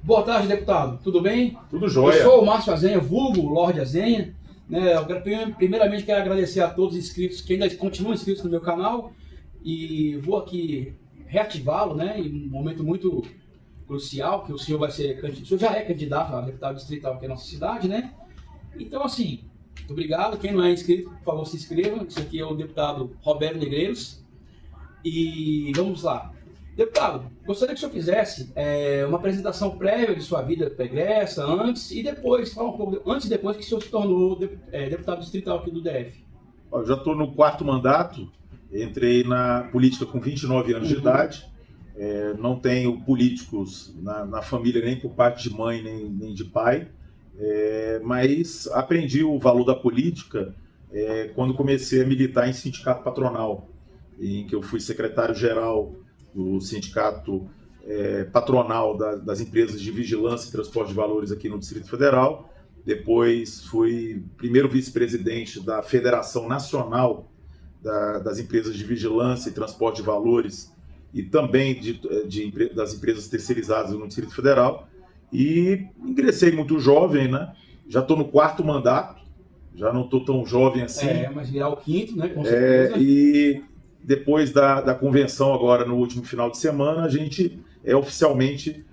Boa tarde, deputado. Tudo bem? Tudo Eu jóia. sou o Márcio Azenha, vulgo Lorde Azenha. Primeiramente, quero agradecer a todos os inscritos que ainda continuam inscritos no meu canal e vou aqui reativá-lo, né, em um momento muito crucial, que o senhor vai ser candidato, o senhor já é candidato a deputado distrital aqui na nossa cidade, né? Então, assim, muito obrigado. Quem não é inscrito, por favor, se inscreva. Esse aqui é o deputado Roberto Negreiros. E vamos lá. Deputado, gostaria que o senhor fizesse uma apresentação prévia de sua vida pregressa, antes e depois, fala um pouco antes e depois que o senhor se tornou deputado distrital aqui do DF. Eu já estou no quarto mandato, entrei na política com 29 anos de idade, não tenho políticos na família, nem por parte de mãe, nem de pai, mas aprendi o valor da política quando comecei a militar em sindicato patronal, em que eu fui secretário-geral do sindicato patronal das empresas de vigilância e transporte de valores aqui no Distrito Federal. Depois fui primeiro vice-presidente da Federação Nacional das Empresas de Vigilância e Transporte de Valores e também das empresas terceirizadas no Distrito Federal. E ingressei muito jovem, né? Já estou no quarto mandato, já não estou tão jovem assim. Mas virar o quinto, né? Com certeza. E depois da convenção agora no último final de semana, a gente é oficialmente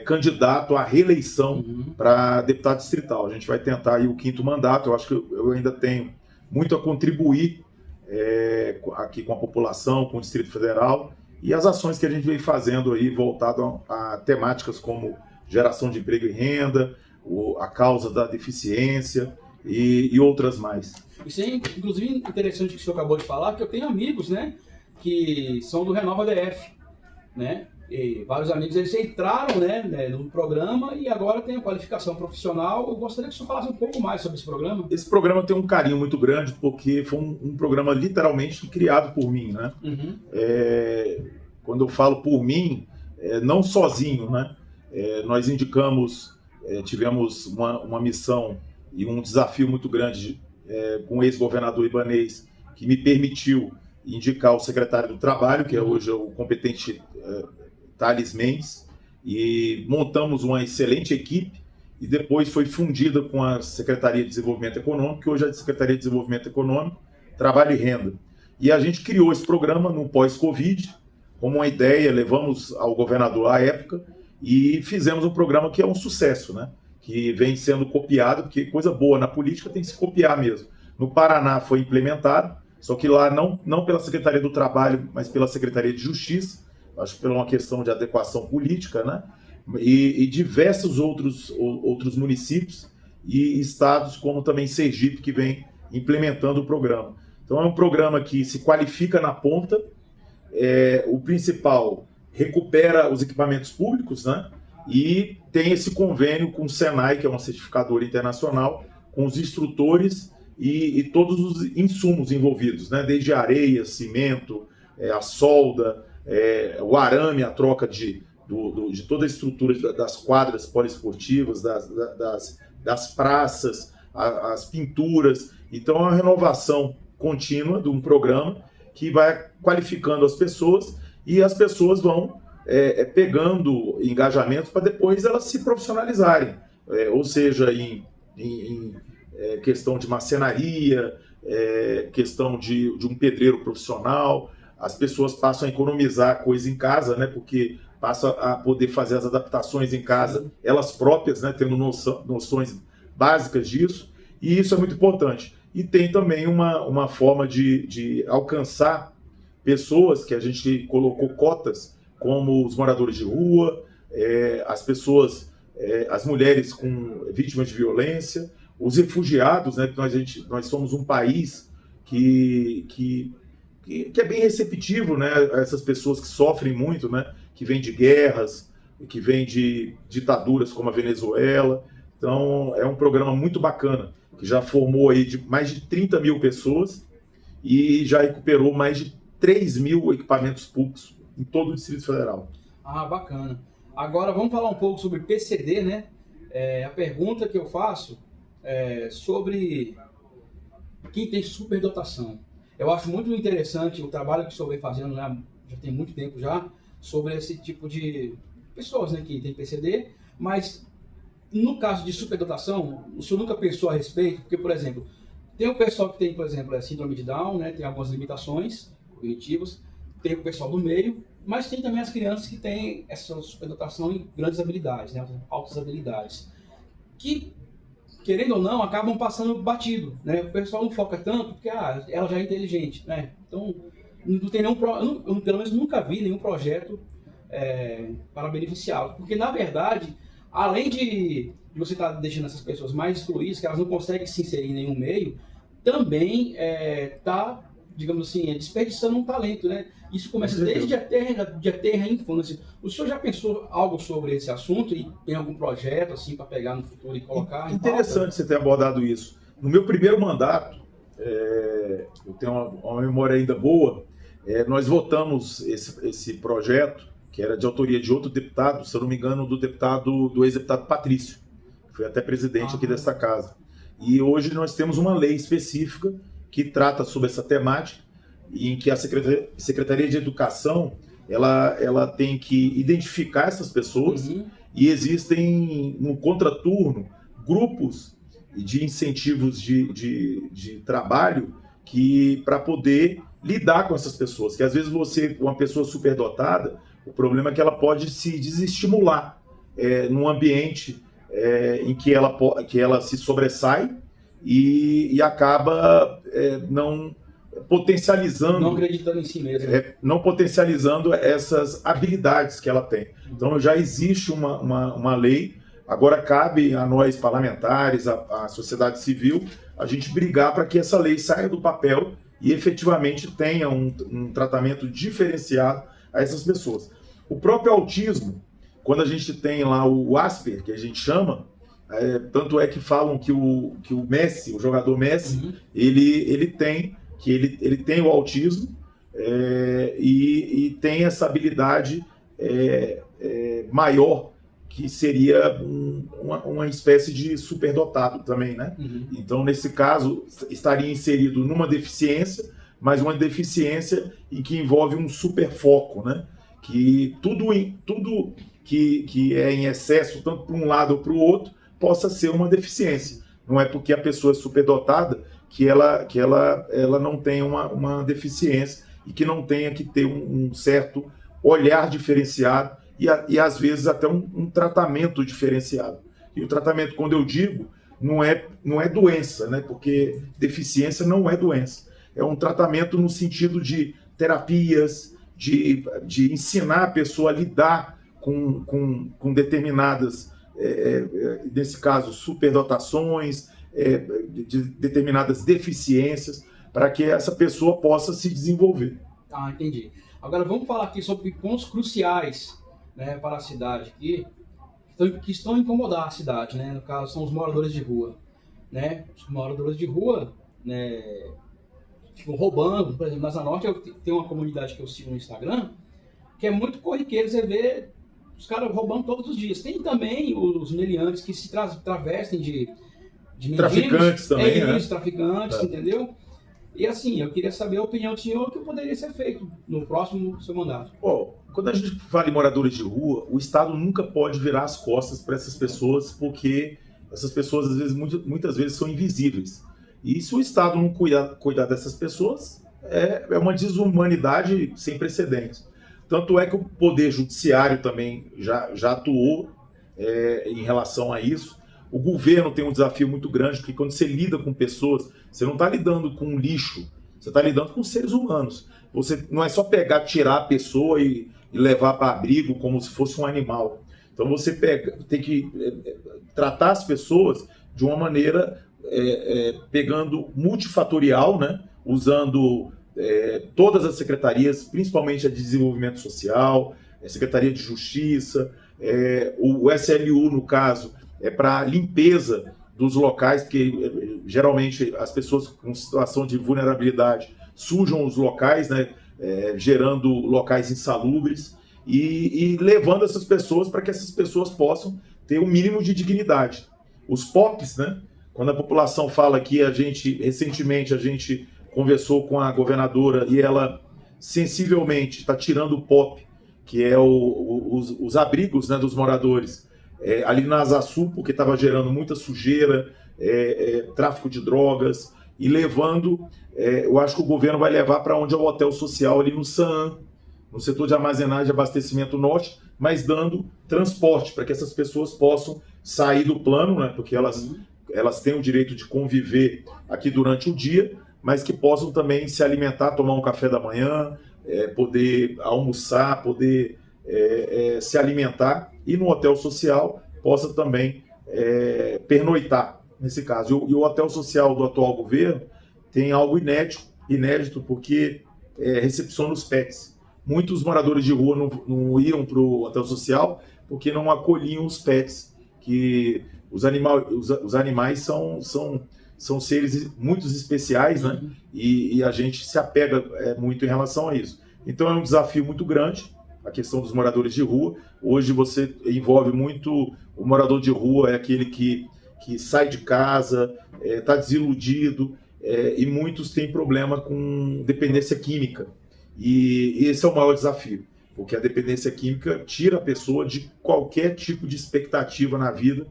candidato à reeleição para deputado distrital. A gente vai tentar aí o quinto mandato. Eu acho que eu ainda tenho muito a contribuir aqui com a população, com o Distrito Federal e as ações que a gente vem fazendo aí voltado a temáticas como geração de emprego e renda, a causa da deficiência e outras mais. Isso é, inclusive, interessante que o senhor acabou de falar, que eu tenho amigos, né, que são do Renova DF, né, e vários amigos, eles entraram, né, no programa e agora tem a qualificação profissional. Eu gostaria que o senhor falasse um pouco mais sobre esse programa. Esse programa tem um carinho muito grande, porque foi um programa literalmente criado por mim, né? Quando eu falo por mim, não sozinho, né? Nós indicamos, tivemos uma missão e um desafio muito grande com o ex-governador Ibanez, que me permitiu indicar o secretário do Trabalho, que é hoje o competente Thales Mendes, e montamos uma excelente equipe, e depois foi fundida com a Secretaria de Desenvolvimento Econômico, que hoje é a Secretaria de Desenvolvimento Econômico, Trabalho e Renda. E a gente criou esse programa no pós-Covid, como uma ideia, levamos ao governador à época, e fizemos um programa que é um sucesso, né? Que vem sendo copiado, porque coisa boa na política tem que se copiar mesmo. No Paraná foi implementado, só que lá não pela Secretaria do Trabalho, mas pela Secretaria de Justiça, acho que por uma questão de adequação política, né? E diversos outros municípios e estados, como também Sergipe, que vem implementando o programa. Então é um programa que se qualifica na ponta, o principal recupera os equipamentos públicos, né? E tem esse convênio com o Senai, que é uma certificadora internacional, com os instrutores e todos os insumos envolvidos, né? Desde areia, cimento, a solda, o arame, a troca de toda a estrutura das quadras poliesportivas, das praças, as pinturas. Então é uma renovação contínua de um programa que vai qualificando as pessoas e as pessoas vão pegando engajamentos para depois elas se profissionalizarem, ou seja, em questão de marcenaria, questão de um pedreiro profissional. As pessoas passam a economizar coisa em casa, né, porque passam a poder fazer as adaptações em casa, elas próprias, né, tendo noções básicas disso, e isso é muito importante. E tem também uma forma de alcançar pessoas que a gente colocou cotas, como os moradores de rua, as pessoas, as mulheres com vítimas de violência, os refugiados, né? Nós somos um país que é bem receptivo, né? A essas pessoas que sofrem muito, né? Que vêm de guerras, que vêm de ditaduras como a Venezuela. Então é um programa muito bacana, que já formou aí mais de 30 mil pessoas e já recuperou mais de 3 mil equipamentos públicos em todo o Distrito Federal. Ah, bacana. Agora vamos falar um pouco sobre PCD, né? A pergunta que eu faço é sobre quem tem superdotação. Eu acho muito interessante o trabalho que o senhor vem fazendo, né, já tem muito tempo já, sobre esse tipo de pessoas, né, que tem PCD, Mas no caso de superdotação, o senhor nunca pensou a respeito? Porque, por exemplo, tem o pessoal que tem, por exemplo, síndrome de Down, né? Tem algumas limitações cognitivas, tem o pessoal do meio, mas tem também as crianças que têm essa superdotação em grandes habilidades, né? Altas habilidades, que, querendo ou não, acabam passando batido, né? O pessoal não foca tanto porque ela já é inteligente, né? Então, não tem nenhum, eu, pelo menos nunca vi nenhum projeto para beneficiá-los, porque na verdade, além de você estar deixando essas pessoas mais excluídas, que elas não conseguem se inserir em nenhum meio, também está, digamos assim, desperdiçando um talento, né? Isso começa desde a terra infância. O senhor já pensou algo sobre esse assunto e tem algum projeto assim para pegar no futuro e colocar? Interessante você ter abordado isso. No meu primeiro mandato, eu tenho uma memória ainda boa, nós votamos esse projeto, que era de autoria de outro deputado, se eu não me engano, do ex-deputado Patrício, que foi até presidente aqui dessa casa. E hoje nós temos uma lei específica que trata sobre essa temática, em que a Secretaria de Educação ela tem que identificar essas pessoas, e existem, no contraturno, grupos de incentivos de trabalho para poder lidar com essas pessoas, que às vezes uma pessoa superdotada, o problema é que ela pode se desestimular num ambiente em que ela se sobressai e acaba não potencializando... Não acreditando em si mesmo. Não potencializando essas habilidades que ela tem. Então já existe uma lei, agora cabe a nós parlamentares, a sociedade civil, a gente brigar para que essa lei saia do papel e efetivamente tenha um tratamento diferenciado a essas pessoas. O próprio autismo, quando a gente tem lá o Asper, que a gente chama, tanto é que falam que o Messi, o jogador Messi, ele tem o autismo e tem essa habilidade maior, que seria uma espécie de superdotado também, né? Então, nesse caso, estaria inserido numa deficiência, mas uma deficiência em que envolve um superfoco, né? Que tudo que é em excesso, tanto para um lado ou para o outro, possa ser uma deficiência. Não é porque a pessoa é superdotada que ela não tem uma deficiência e que não tenha que ter um certo olhar diferenciado e às vezes até um tratamento diferenciado. E o tratamento, quando eu digo, não é doença, né? Porque deficiência não é doença. É um tratamento no sentido de terapias, de ensinar a pessoa a lidar com determinadas, nesse caso, superdotações, de determinadas deficiências, para que essa pessoa possa se desenvolver. Entendi. Agora vamos falar aqui sobre pontos cruciais, né, para a cidade que estão a incomodar a cidade, né? No caso, são os moradores de rua, né? Os moradores de rua, né, ficam roubando. Por exemplo, na Asa Norte eu tenho uma comunidade que eu sigo no Instagram que é muito corriqueiro, você vê os caras roubando todos os dias. Tem também os meliantes que se travestem de mendigos, traficantes também, né? Traficantes, entendeu? E assim, eu queria saber a opinião do senhor, o que poderia ser feito no próximo seu mandato. Quando a gente fala em moradores de rua, o Estado nunca pode virar as costas para essas pessoas, porque essas pessoas, às vezes, muitas vezes, são invisíveis. E se o Estado não cuidar dessas pessoas, é uma desumanidade sem precedentes. Tanto é que o Poder Judiciário também já atuou em relação a isso. O governo tem um desafio muito grande, porque quando você lida com pessoas, você não está lidando com lixo, você está lidando com seres humanos. Você não é só tirar a pessoa e levar para abrigo como se fosse um animal. Então você tem que tratar as pessoas de uma maneira pegando multifatorial, né? Usando todas as secretarias, principalmente a de Desenvolvimento Social, a Secretaria de Justiça, o SLU, no caso, para limpeza dos locais, porque geralmente as pessoas com situação de vulnerabilidade sujam os locais, né, gerando locais insalubres e levando essas pessoas para que essas pessoas possam ter um mínimo de dignidade. Os POPs, né, quando a população fala que recentemente a gente conversou com a governadora e ela sensivelmente está tirando o POP, que é os abrigos, né, dos moradores, ali na Asa Sul, porque estava gerando muita sujeira, tráfico de drogas, e levando, eu acho que o governo vai levar para onde é o hotel social ali no SAAN, no setor de armazenagem e abastecimento norte, mas dando transporte para que essas pessoas possam sair do plano, né, porque elas têm o direito de conviver aqui durante o dia, mas que possam também se alimentar, tomar um café da manhã, poder almoçar, poder se alimentar, e no hotel social possa também pernoitar, nesse caso. E o hotel social do atual governo tem algo inédito porque recepciona os pets. Muitos moradores de rua não iam para o hotel social porque não acolhiam os pets, que os animais são seres muito especiais, né? E a gente se apega muito em relação a isso. Então é um desafio muito grande a questão dos moradores de rua. Hoje você envolve muito o morador de rua, é aquele que sai de casa, está desiludido, e muitos têm problema com dependência química. E esse é o maior desafio, porque a dependência química tira a pessoa de qualquer tipo de expectativa na vida.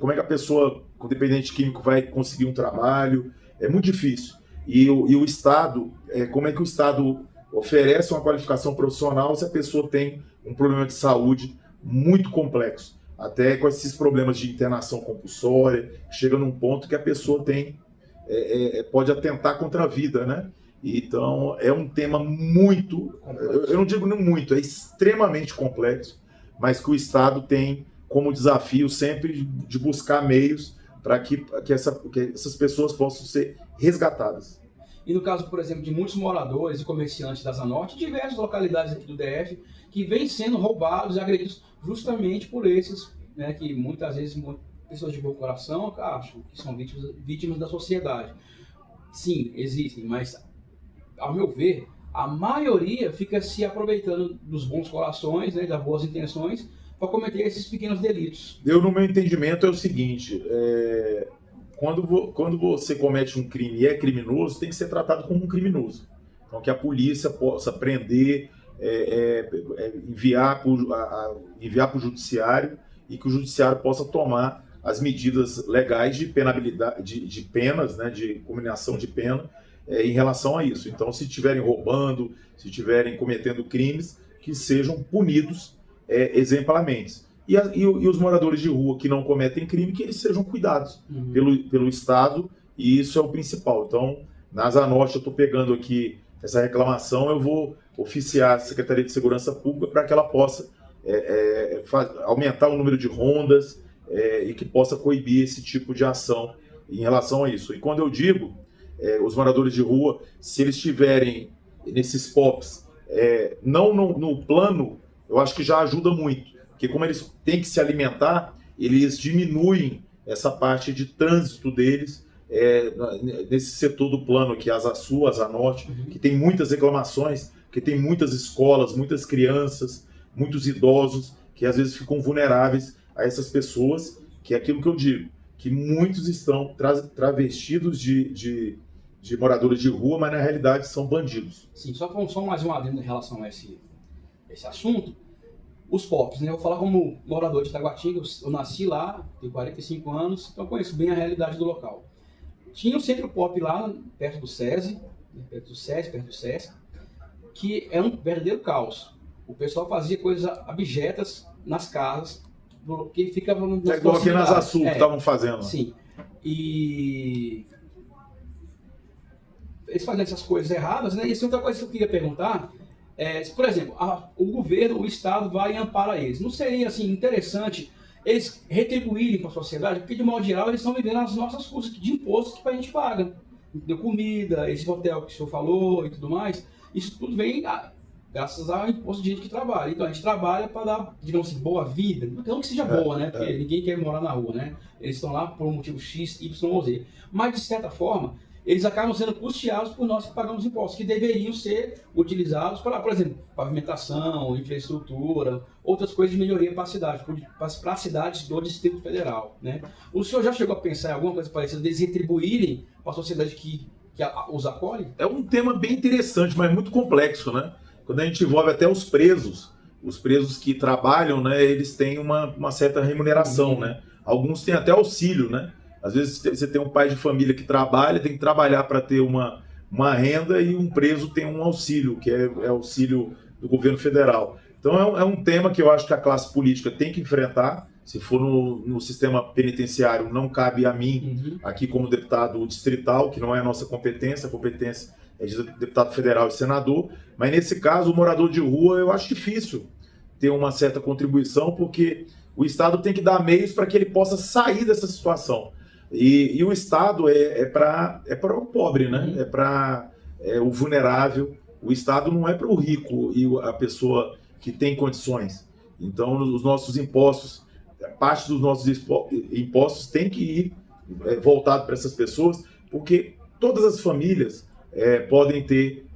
Como é que a pessoa com dependente químico vai conseguir um trabalho? É muito difícil. E o Estado, como é que o Estado oferece uma qualificação profissional se a pessoa tem um problema de saúde muito complexo? Até com esses problemas de internação compulsória, chega num ponto que a pessoa pode atentar contra a vida, né? Então, é um tema muito, eu não digo nem muito, é extremamente complexo, mas que o Estado tem como desafio sempre de buscar meios para que essas pessoas possam ser resgatadas. E no caso, por exemplo, de muitos moradores e comerciantes da Asa Norte, diversas localidades aqui do DF, que vêm sendo roubados e agredidos justamente por esses, né, que muitas vezes pessoas de bom coração acham que são vítimas da sociedade. Sim, existem, mas, ao meu ver, a maioria fica se aproveitando dos bons corações, né, das boas intenções, para cometer esses pequenos delitos. No meu entendimento, é o seguinte: quando você comete um crime e é criminoso, tem que ser tratado como um criminoso. Então, que a polícia possa prender, enviar para o judiciário, e que o judiciário possa tomar as medidas legais de penabilidade, de penas, né, de combinação de pena, em relação a isso. Então, se estiverem roubando, se estiverem cometendo crimes, que sejam punidos exemplarmente. E os moradores de rua que não cometem crime, que eles sejam cuidados pelo Estado, e isso é o principal. Então, na Asa Norte, eu estou pegando aqui essa reclamação, eu vou oficiar a Secretaria de Segurança Pública para que ela possa aumentar o número de rondas e que possa coibir esse tipo de ação em relação a isso. E quando eu digo os moradores de rua, se eles estiverem nesses POPs, não no plano, eu acho que já ajuda muito, porque como eles têm que se alimentar, eles diminuem essa parte de trânsito deles nesse setor do plano aqui, Asa Sul, Asa Norte, que tem muitas reclamações, que tem muitas escolas, muitas crianças, muitos idosos, que às vezes ficam vulneráveis a essas pessoas, que é aquilo que eu digo, que muitos estão travestidos de moradores de rua, mas na realidade são bandidos. Sim, só mais um adendo em relação a esse assunto. Os POPs, né? Eu vou falar como morador de Taguatinga, eu nasci lá, tenho 45 anos, então conheço bem a realidade do local. Tinha um centro POP lá, perto do SESI, perto do SESC, que é um verdadeiro caos. O pessoal fazia coisas abjetas nas casas, que ficava nas proximidades. Igual aqui nas Asa Sul que estavam fazendo. Sim. E eles fazem essas coisas erradas, né? E isso é outra coisa que eu queria perguntar. Por exemplo, o governo, o Estado vai e ampara eles. Não seria assim, interessante eles retribuírem para a sociedade? Porque, de modo geral, eles estão vivendo as nossas custas de impostos que a gente paga. De comida, esse hotel que o senhor falou e tudo mais. Isso tudo vem graças ao imposto de gente que trabalha. Então, a gente trabalha para dar, digamos assim, boa vida. Não que seja boa, né? Porque ninguém quer morar na rua, né? Eles estão lá por um motivo X, Y ou Z. Mas, de certa forma, eles acabam sendo custeados por nós que pagamos impostos, que deveriam ser utilizados para, por exemplo, pavimentação, infraestrutura, outras coisas de melhoria para a cidade, para as cidades do Distrito Federal, né? O senhor já chegou a pensar em alguma coisa parecida, deles retribuírem para a sociedade que os acolhe? É um tema bem interessante, mas muito complexo, né? Quando a gente envolve até os presos, os presos que trabalham, né, eles têm uma certa remuneração, né? Alguns têm até auxílio, né? Às vezes você tem um pai de família que trabalha, tem que trabalhar para ter uma renda, e um preso tem um auxílio, que é auxílio do governo federal. Então é um tema que eu acho que a classe política tem que enfrentar. Se for no sistema penitenciário, não cabe a mim, aqui como deputado distrital, que não é a nossa competência, a competência é de deputado federal e senador, mas nesse caso o morador de rua eu acho difícil ter uma certa contribuição, porque o Estado tem que dar meios para que ele possa sair dessa situação. E o Estado é para o pobre, né? É para o vulnerável. O Estado não é para o rico e a pessoa que tem condições. Então, os nossos impostos, parte dos nossos impostos tem que ir voltado para essas pessoas, porque todas as famílias podem ter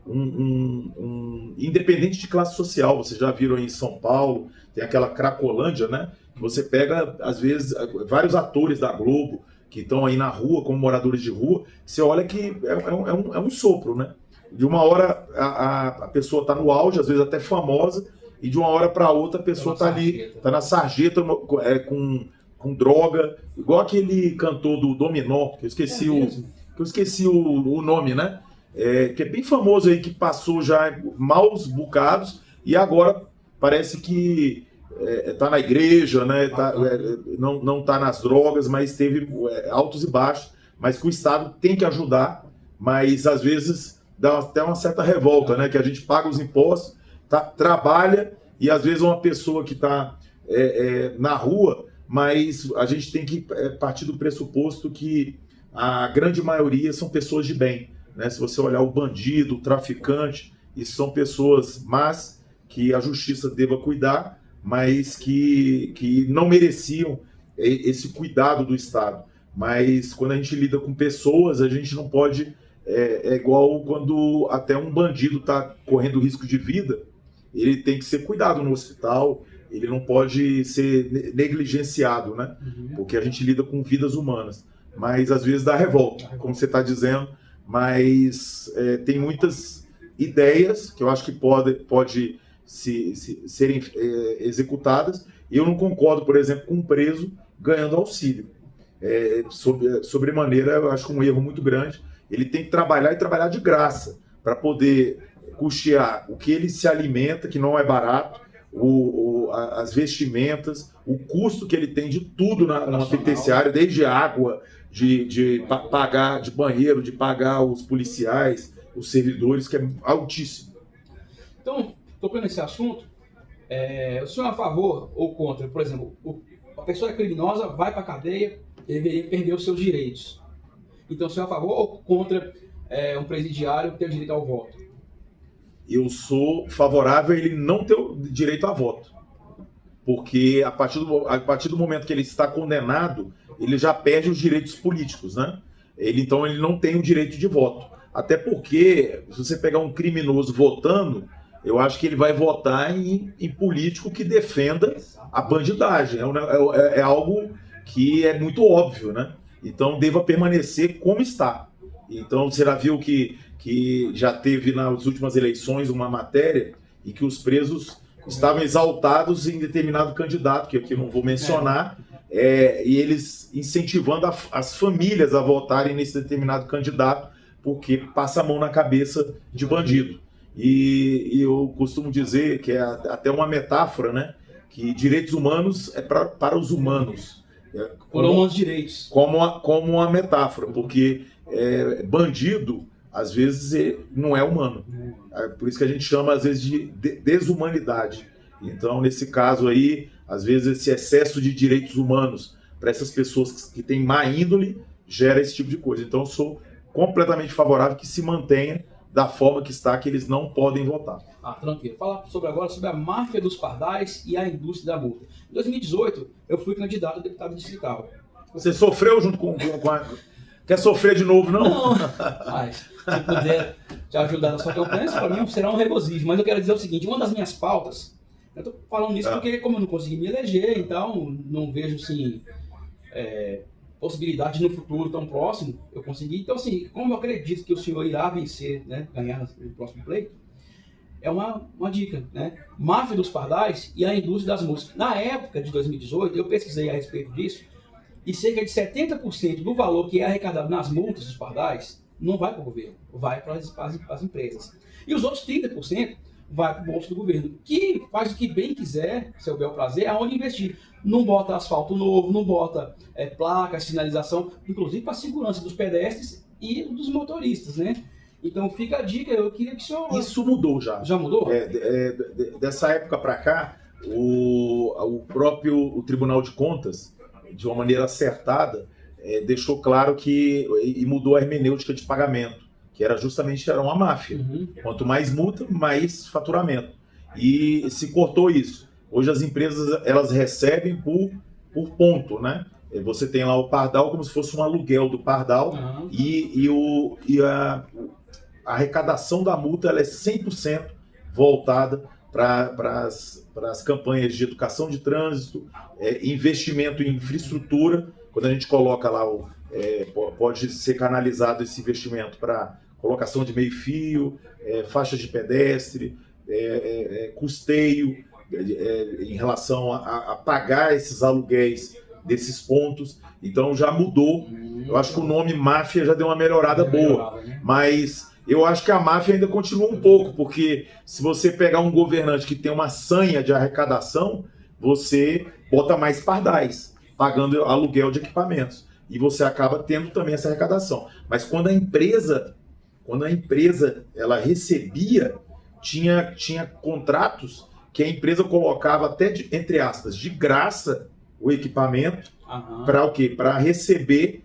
independente de classe social. Vocês já viram aí em São Paulo, tem aquela Cracolândia, né? Você pega, às vezes, vários atores da Globo que estão aí na rua, como moradores de rua, você olha que é um sopro, né? De uma hora a pessoa está no auge, às vezes até famosa, e de uma hora para outra a pessoa está ali, está na sarjeta com droga, igual aquele cantor do Dominó, que eu esqueci o nome, né? Que é bem famoso aí, que passou já maus bocados e agora parece que está na igreja, né? Não está nas drogas, mas teve altos e baixos, mas que o Estado tem que ajudar, mas às vezes dá até uma certa revolta, né? Que a gente paga os impostos, trabalha, e às vezes uma pessoa que está na rua, mas a gente tem que partir do pressuposto que a grande maioria são pessoas de bem, né? Se você olhar o bandido, o traficante, isso são pessoas más que a justiça deva cuidar, mas que não mereciam esse cuidado do Estado. Mas quando a gente lida com pessoas, a gente não pode... É igual quando até um bandido está correndo risco de vida, ele tem que ser cuidado no hospital, ele não pode ser negligenciado, né? Porque a gente lida com vidas humanas. Mas às vezes dá revolta, como você está dizendo, mas tem muitas ideias que eu acho que pode serem executadas, e eu não concordo, por exemplo, com um preso ganhando auxílio. Sobremaneira, eu acho um erro muito grande. Ele tem que trabalhar, e trabalhar de graça, para poder custear o que ele se alimenta, que não é barato, as vestimentas, o custo que ele tem de tudo na penitenciária, desde água, de pagar de banheiro, de pagar os policiais, os servidores, que é altíssimo. Então, tocando nesse assunto, o senhor é a favor ou contra? Por exemplo, a pessoa criminosa vai para a cadeia, deveria perder os seus direitos. Então, o senhor é a favor ou contra um presidiário ter o direito ao voto? Eu sou favorável a ele não ter o direito a voto. Porque a partir do momento que ele está condenado, ele já perde os direitos políticos, né? Então ele não tem o direito de voto. Até porque, se você pegar um criminoso votando, eu acho que ele vai votar em político que defenda a bandidagem. É algo que é muito óbvio, né? Então deva permanecer como está. Então você já viu que já teve nas últimas eleições uma matéria e que os presos estavam exaltados em determinado candidato, que aqui eu não vou mencionar, e eles incentivando as famílias a votarem nesse determinado candidato, porque passa a mão na cabeça de bandido. E eu costumo dizer que é até uma metáfora, né? Que direitos humanos é para os humanos. Foram os direitos. Como uma metáfora, porque bandido, às vezes, não é humano. Por isso que a gente chama, às vezes, de desumanidade. Então, nesse caso aí, às vezes, esse excesso de direitos humanos para essas pessoas que têm má índole gera esse tipo de coisa. Então, eu sou completamente favorável que se mantenha da forma que está, que eles não podem votar. Tranquilo. Fala agora sobre a máfia dos pardais e a indústria da multa. Em 2018, eu fui candidato a deputado distrital. Você sofreu junto com a... Quer sofrer de novo, não? Não, mas se puder te ajudar na sua campanha, isso para mim será um regozijo. Mas eu quero dizer o seguinte, uma das minhas pautas, eu estou falando nisso porque como eu não consegui me eleger, então não vejo assim, possibilidade no futuro tão próximo eu conseguir. Então assim, como eu acredito que o senhor irá vencer, né, ganhar no próximo pleito, é uma dica, né? Máfia dos pardais e a indústria das multas. Na época de 2018, eu pesquisei a respeito disso, e cerca de 70% do valor que é arrecadado nas multas dos pardais não vai para o governo, vai para as empresas. E os outros 30% vai para o bolso do governo, que faz o que bem quiser, seu bel prazer, aonde investir. Não bota asfalto novo, não bota placa, sinalização, inclusive para a segurança dos pedestres e dos motoristas, né? Então fica a dica, eu queria que o senhor... Isso mudou já. Já mudou? Dessa época para cá, o próprio Tribunal de Contas, de uma maneira acertada, deixou claro e mudou a hermenêutica de pagamento, que era uma máfia. Uhum. Quanto mais multa, mais faturamento. E se cortou isso. Hoje as empresas elas recebem por ponto, né? Você tem lá o pardal como se fosse um aluguel do pardal, Uhum. e a arrecadação da multa ela é 100% voltada para as campanhas de educação de trânsito, investimento em infraestrutura. Quando a gente coloca lá, pode ser canalizado esse investimento para colocação de meio-fio, faixas de pedestre, custeio, em relação a pagar esses aluguéis desses pontos. Então já mudou. Eu acho que o nome máfia já deu uma melhorada boa, né? Mas eu acho que a máfia ainda continua um pouco, porque se você pegar um governante que tem uma sanha de arrecadação, você bota mais pardais, pagando aluguel de equipamentos. E você acaba tendo também essa arrecadação. Mas quando a empresa ela recebia, tinha contratos que a empresa colocava até, entre aspas, de graça o equipamento. Uhum. Para o quê? Para receber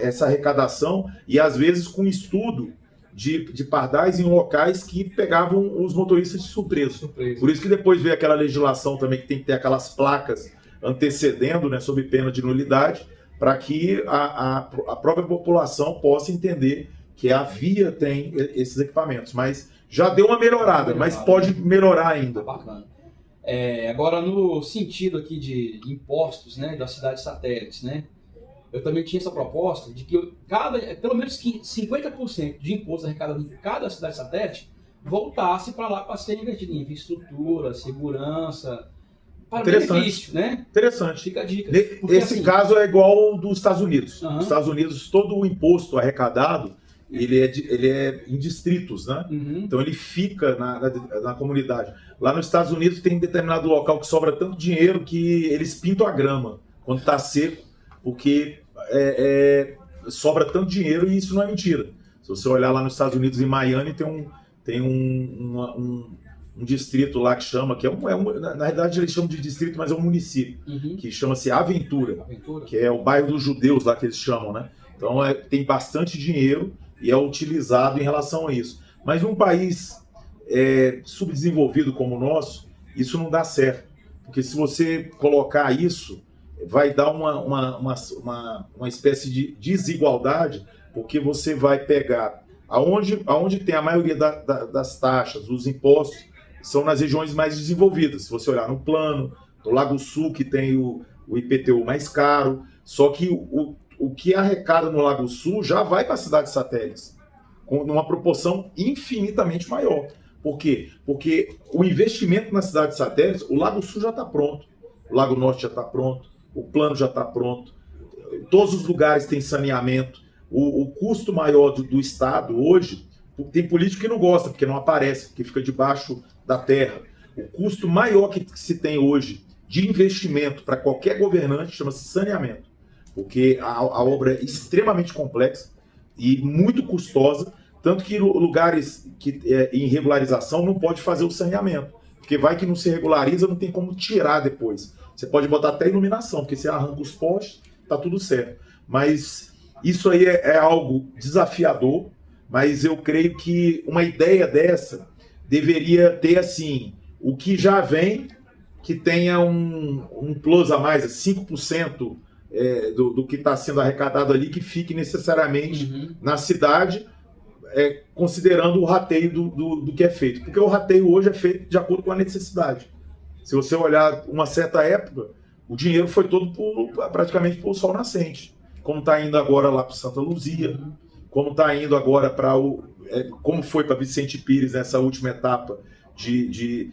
essa arrecadação, e às vezes com estudo de pardais em locais que pegavam os motoristas de surpresa. Por isso que depois veio aquela legislação também que tem que ter aquelas placas antecedendo, né, sob pena de nulidade, para que a própria população possa entender que a via tem esses equipamentos. Mas já deu uma melhorada, mas pode melhorar ainda. Bacana. Agora, no sentido aqui de impostos, né, das cidades satélites, né, eu também tinha essa proposta de que pelo menos 50% de imposto arrecadado em cada cidade satélite voltasse para lá para ser investido em infraestrutura, segurança, para benefício, né? Interessante. Fica a dica. Esse assim, caso é igual ao dos Estados Unidos. Uhum. Nos Estados Unidos, todo o imposto arrecadado, ele é em distritos, né? Uhum. Então ele fica na comunidade. Lá nos Estados Unidos tem determinado local que sobra tanto dinheiro que eles pintam a grama quando está seco, porque sobra tanto dinheiro, e isso não é mentira. Se você olhar lá nos Estados Unidos, em Miami, tem um distrito lá que chama, na verdade eles chamam de distrito, mas é um município, que chama-se Aventura, que é o bairro dos judeus lá que eles chamam, né? Então tem bastante dinheiro e é utilizado em relação a isso. Mas num país subdesenvolvido como o nosso, isso não dá certo. Porque se você colocar isso, vai dar uma espécie de desigualdade, porque você vai pegar aonde tem a maioria das taxas, os impostos, são nas regiões mais desenvolvidas. Se você olhar no plano, no Lago Sul, que tem o IPTU mais caro, só que o que arrecada no Lago Sul já vai para as cidades satélites, com uma proporção infinitamente maior. Por quê? Porque o investimento nas cidades satélites, o Lago Sul já está pronto, o Lago Norte já está pronto, o plano já está pronto, todos os lugares têm saneamento. O custo maior do Estado hoje, tem político que não gosta, porque não aparece, porque fica debaixo da terra. O custo maior que se tem hoje de investimento para qualquer governante chama-se saneamento, porque a obra é extremamente complexa e muito custosa, tanto que lugares que em regularização não pode fazer o saneamento, porque vai que não se regulariza, não tem como tirar depois. Você pode botar até iluminação, porque você arranca os postes, tá tudo certo. Mas isso aí é algo desafiador, mas eu creio que uma ideia dessa deveria ter, assim, o que já vem, que tenha um plus a mais, 5% do que está sendo arrecadado ali, que fique necessariamente na cidade, considerando o rateio do que é feito. Porque o rateio hoje é feito de acordo com a necessidade. Se você olhar uma certa época, o dinheiro foi todo praticamente para o sol nascente, como está indo agora lá para Santa Luzia, como está indo agora para como foi para Vicente Pires nessa última etapa de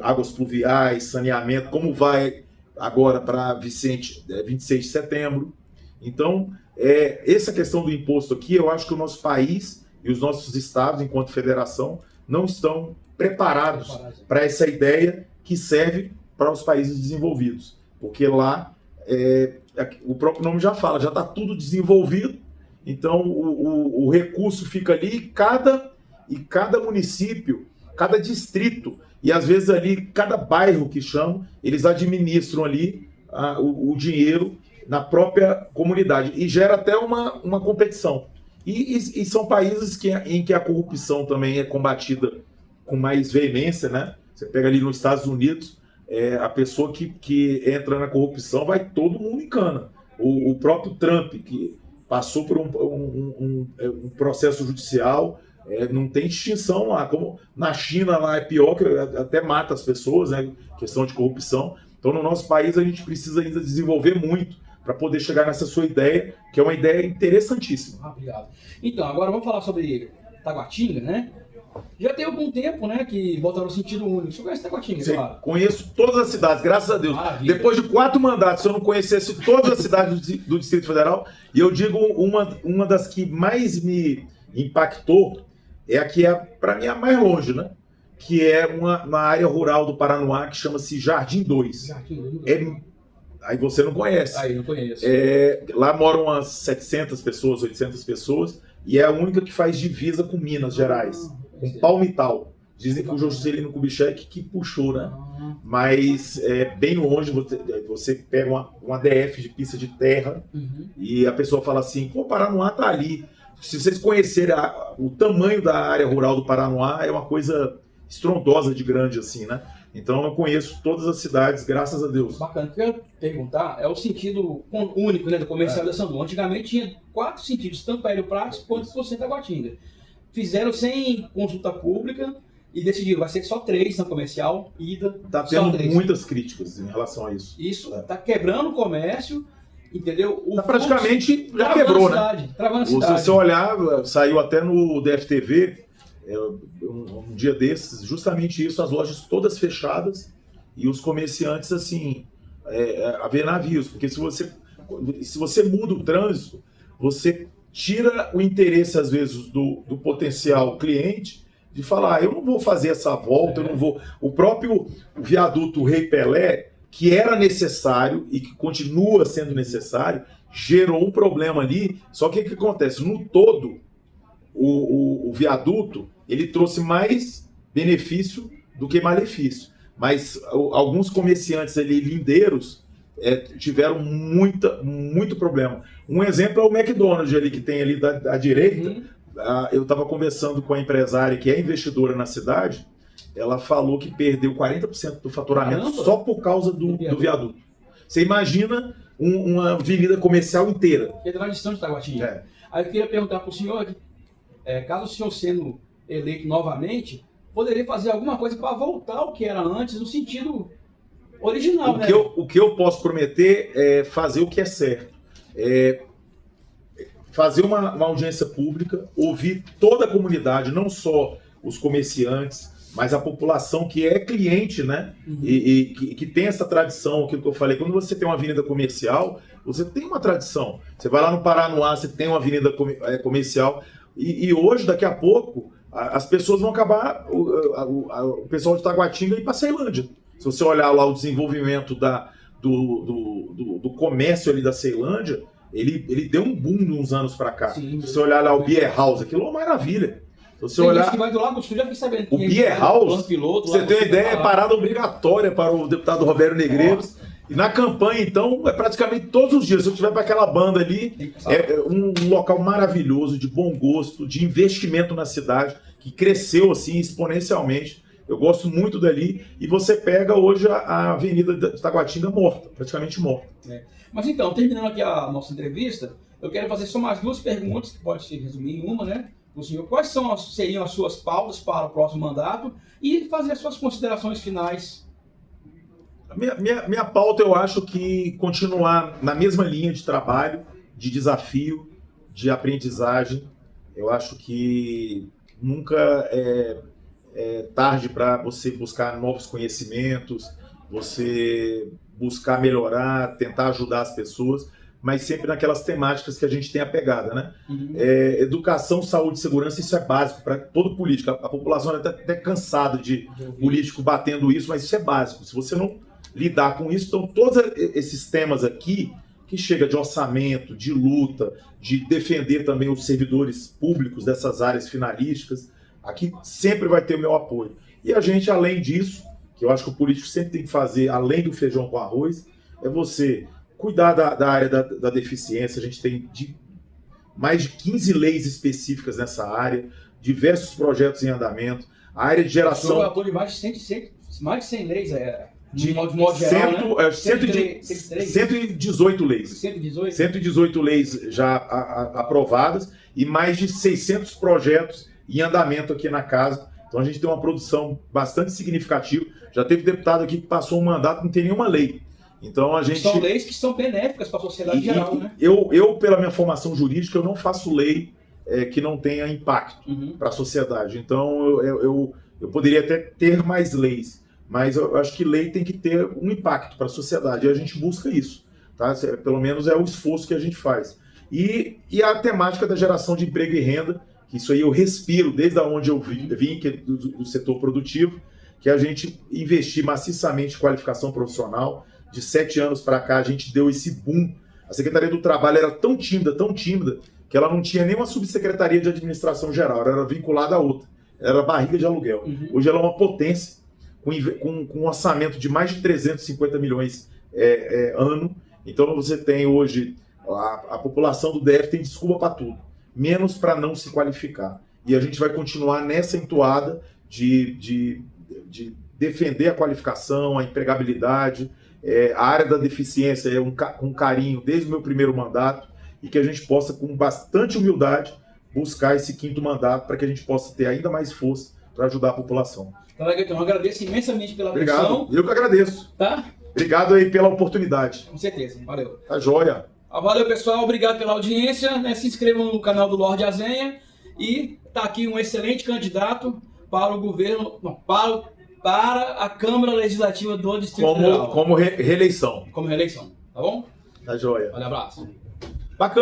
águas pluviais, saneamento, como vai agora para 26 de setembro. Então, essa questão do imposto aqui, eu acho que o nosso país e os nossos estados, enquanto federação, não estão preparados para essa ideia que serve para os países desenvolvidos. Porque lá, o próprio nome já fala, já está tudo desenvolvido, então o recurso fica ali e cada município, cada distrito, e às vezes ali, cada bairro que chamam, eles administram ali o dinheiro na própria comunidade. E gera até uma competição. E são países em que a corrupção também é combatida com mais veemência, né? Você pega ali nos Estados Unidos, a pessoa que entra na corrupção, vai todo mundo em cana. O próprio Trump, que passou por um processo judicial, não tem distinção lá. Como na China lá é pior, que até mata as pessoas, né? Questão de corrupção. Então, no nosso país, a gente precisa ainda desenvolver muito para poder chegar nessa sua ideia, que é uma ideia interessantíssima. Obrigado. Então, agora vamos falar sobre Taguatinga, né? Já tem algum tempo, né, que botaram no sentido único. Você conhece Taguatinga, claro? Conheço todas as cidades, graças a Deus. Maravilha. Depois de 4 mandatos, se eu não conhecesse todas as cidades do Distrito Federal, e eu digo uma das que mais me impactou, é a que para mim, a mais longe, né? Que é uma área rural do Paranoá que chama-se Jardim 2. Jardim 2. Aí você não conhece. Aí, não conheço. Lá moram umas 700 pessoas, 800 pessoas, e é a única que faz divisa com Minas Gerais, com Palmital. Dizem que o Juscelino Kubitschek que puxou, né? Mas é bem longe, você pega uma DF de pista de terra, e a pessoa fala assim, pô, Paranoá tá ali. Se vocês conhecerem o tamanho da área rural do Paranoá, é uma coisa estrondosa de grande, assim, né? Então eu conheço todas as cidades, graças a Deus. Bacana. O que eu ia perguntar é o sentido único, né, do comercial da Sandu. Antigamente tinha 4 sentidos, tanto para Hélio Prates quanto para o centro da Taguatinga. Fizeram sem consulta pública e decidiram, vai ser só 3 na comercial, ida. Está tendo muitas críticas em relação a isso. Isso está quebrando o comércio, entendeu? Praticamente já quebrou, né? Travando a cidade. Se você olhar, saiu até no DFTV, um dia desses, justamente isso, as lojas todas fechadas e os comerciantes, assim, a ver navios, porque se você muda o trânsito, você tira o interesse, às vezes, do potencial cliente de falar, eu não vou fazer essa volta, eu não vou... O próprio viaduto Rei Pelé, que era necessário e que continua sendo necessário, gerou um problema ali, só que o que acontece? No todo, o viaduto, ele trouxe mais benefício do que malefício. Mas alguns comerciantes ali, lindeiros, tiveram muito problema. Um exemplo é o McDonald's ali, que tem ali da direita. Eu estava conversando com a empresária que é investidora na cidade, ela falou que perdeu 40% do faturamento só por causa do viaduto. Você imagina uma avenida comercial inteira. Que é na distância de Taguatinga. Aí eu queria perguntar para o senhor, caso o senhor sendo eleito novamente, poderia fazer alguma coisa para voltar ao que era antes, no sentido original, né? O que eu posso prometer é fazer o que é certo. Fazer uma audiência pública, ouvir toda a comunidade, não só os comerciantes, mas a população que é cliente, né? E que tem essa tradição, aquilo que eu falei, quando você tem uma avenida comercial, você tem uma tradição. Você vai lá no Paranoá, você tem uma avenida comercial, e hoje, daqui a pouco, as pessoas vão acabar, o pessoal de Taguatinga ir para Ceilândia. Se você olhar lá o desenvolvimento do comércio ali da Ceilândia, ele deu um boom de uns anos para cá. Sim, se você olhar lá o Beer House, aquilo é uma maravilha. Se você tem olhar que vai do lado do sul, já fiquei sabendo. O Beer House, você tem uma ideia, é parada obrigatória para o deputado Roberto Negreiros. E na campanha, então, é praticamente todos os dias. Se eu tiver para aquela banda ali, é um local maravilhoso, de bom gosto, de investimento na cidade, que cresceu assim exponencialmente. Eu gosto muito dali. E você pega hoje a Avenida de Taguatinga morta, praticamente morta. Mas então, terminando aqui a nossa entrevista, eu quero fazer só mais 2 perguntas, que pode se resumir em uma, né? O senhor, quais seriam as suas pautas para o próximo mandato e fazer as suas considerações finais? Minha pauta, eu acho que continuar na mesma linha de trabalho, de desafio, de aprendizagem, Eu acho que nunca é tarde para você buscar novos conhecimentos, você buscar melhorar, tentar ajudar as pessoas, mas sempre naquelas temáticas que a gente tem a pegada, né? Educação, saúde e segurança, isso é básico para todo político. A população está até cansada de político batendo isso, mas isso é básico. Se você não lidar com isso, então todos esses temas aqui, que chega de orçamento, de luta, de defender também os servidores públicos dessas áreas finalísticas, aqui sempre vai ter o meu apoio. E a gente, além disso, que eu acho que o político sempre tem que fazer, além do feijão com arroz, é você cuidar da área da deficiência. A gente tem mais de 15 leis específicas nessa área, diversos projetos em andamento, a área de geração... O senhor atua de mais de 100 leis, de modo geral, né? 118 leis. 118 leis já aprovadas e mais de 600 projetos em andamento aqui na casa. Então a gente tem uma produção bastante significativa. Já teve deputado aqui que passou um mandato, não tem nenhuma lei. Então a gente... São leis que são benéficas para a sociedade geral, né? Eu, pela minha formação jurídica, eu não faço lei que não tenha impacto para a sociedade. Então eu poderia até ter mais leis, mas eu acho que lei tem que ter um impacto para a sociedade, e a gente busca isso, tá? Pelo menos é o esforço que a gente faz. E a temática da geração de emprego e renda, que isso aí eu respiro desde onde eu vim, que é do setor produtivo, que a gente investir maciçamente em qualificação profissional. De 7 anos para cá a gente deu esse boom. A Secretaria do Trabalho era tão tímida, que ela não tinha nenhuma subsecretaria de administração geral, ela era vinculada a outra, era barriga de aluguel. Hoje ela é uma potência, com um orçamento de mais de 350 milhões ano. Então você tem hoje, a população do DF tem desculpa para tudo, menos para não se qualificar. E a gente vai continuar nessa entoada de defender a qualificação, a empregabilidade. A área da deficiência é com carinho desde o meu primeiro mandato, e que a gente possa, com bastante humildade, buscar esse 5º mandato para que a gente possa ter ainda mais força para ajudar a população. Então, eu agradeço imensamente pela atenção. Obrigado, eu que agradeço. Tá? Obrigado aí pela oportunidade. Com certeza, valeu. Tá joia. Valeu, pessoal, obrigado pela audiência, né? Se inscrevam no canal do Lorde Azenha, e tá aqui um excelente candidato para o governo, para a Câmara Legislativa do Distrito Federal. Como reeleição. Como reeleição, tá bom? Tá joia. Olha, abraço. Bacana.